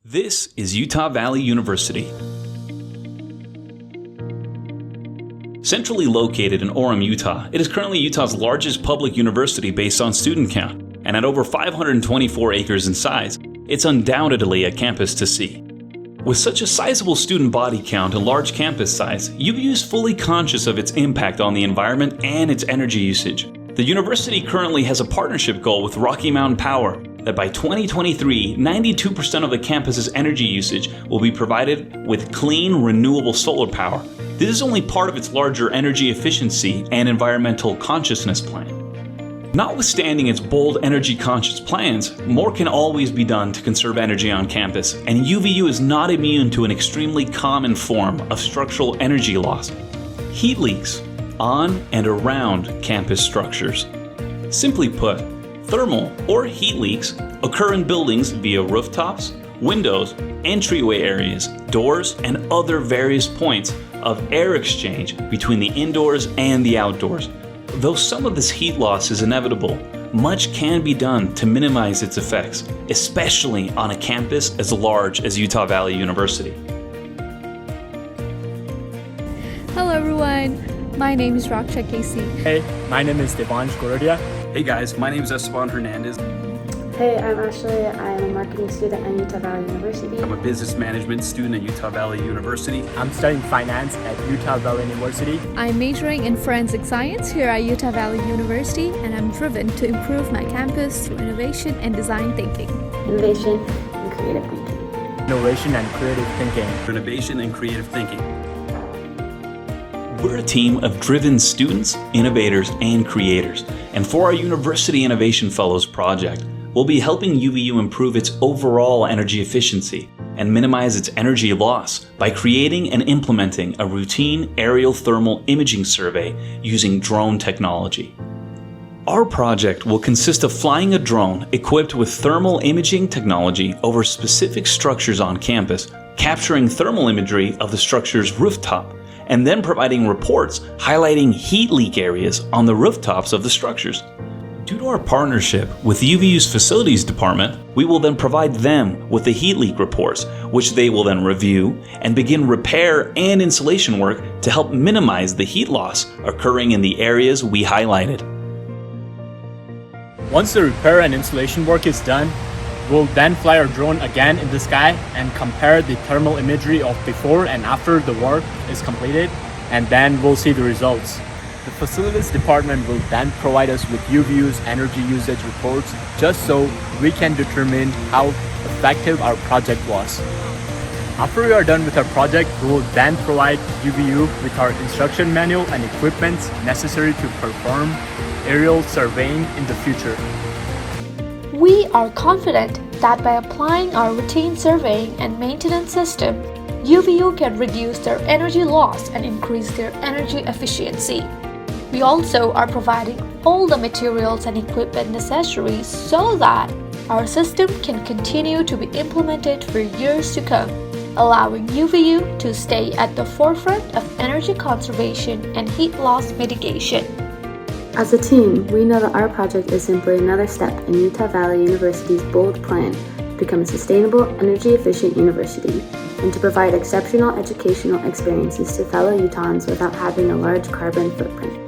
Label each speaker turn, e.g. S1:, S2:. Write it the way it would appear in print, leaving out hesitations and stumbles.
S1: This is Utah Valley University. Centrally located in Orem, Utah, it is currently Utah's largest public university based on student count, and at over 524 acres in size, it's undoubtedly a campus to see. With such a sizable student body count and large campus size, UVU is fully conscious of its impact on the environment and its energy usage. The university currently has a partnership goal with Rocky Mountain Power that by 2023, 92% of the campus's energy usage will be provided with clean, renewable solar power. This is only part of its larger energy efficiency and environmental consciousness plan. Notwithstanding its bold energy-conscious plans, more can always be done to conserve energy on campus, and UVU is not immune to an extremely common form of structural energy loss: heat leaks on and around campus structures. Simply put, thermal or heat leaks occur in buildings via rooftops, windows, entryway areas, doors, and other various points of air exchange between the indoors and the outdoors. Though some of this heat loss is inevitable, much can be done to minimize its effects, especially on a campus as large as Utah Valley University.
S2: Hello everyone, my name is Raksha Casey.
S3: Hey, my name is Devansh Gorodia.
S1: Hey guys, my name is Esteban Hernandez.
S4: Hey, I'm Ashley. I'm a marketing student at Utah Valley University.
S1: I'm a business management student at Utah Valley University.
S3: I'm studying finance at Utah Valley University.
S2: I'm majoring in forensic science here at Utah Valley University, and I'm driven to improve my campus through innovation and design thinking.
S4: Innovation and creative thinking.
S3: Innovation and creative thinking.
S1: Innovation and creative thinking. We're a team of driven students, innovators, and creators. And for our University Innovation Fellows project, we'll be helping UVU improve its overall energy efficiency and minimize its energy loss by creating and implementing a routine aerial thermal imaging survey using drone technology. Our project will consist of flying a drone equipped with thermal imaging technology over specific structures on campus, capturing thermal imagery of the structure's rooftop, and then providing reports highlighting heat leak areas on the rooftops of the structures. Due to our partnership with UVU's Facilities Department, we will then provide them with the heat leak reports, which they will then review and begin repair and installation work to help minimize the heat loss occurring in the areas we highlighted.
S3: Once the repair and installation work is done, we'll then fly our drone again in the sky and compare the thermal imagery of before and after the work is completed, and then we'll see the results. The Facilities Department will then provide us with UVU's energy usage reports just so we can determine how effective our project was. After we are done with our project, we will then provide UVU with our instruction manual and equipment necessary to perform aerial surveying in the future.
S5: We are confident that by applying our routine surveying and maintenance system, UVU can reduce their energy loss and increase their energy efficiency. We also are providing all the materials and equipment necessary so that our system can continue to be implemented for years to come, allowing UVU to stay at the forefront of energy conservation and heat loss mitigation.
S4: As a team, we know that our project is simply another step in Utah Valley University's bold plan to become a sustainable, energy-efficient university and to provide exceptional educational experiences to fellow Utahns without having a large carbon footprint.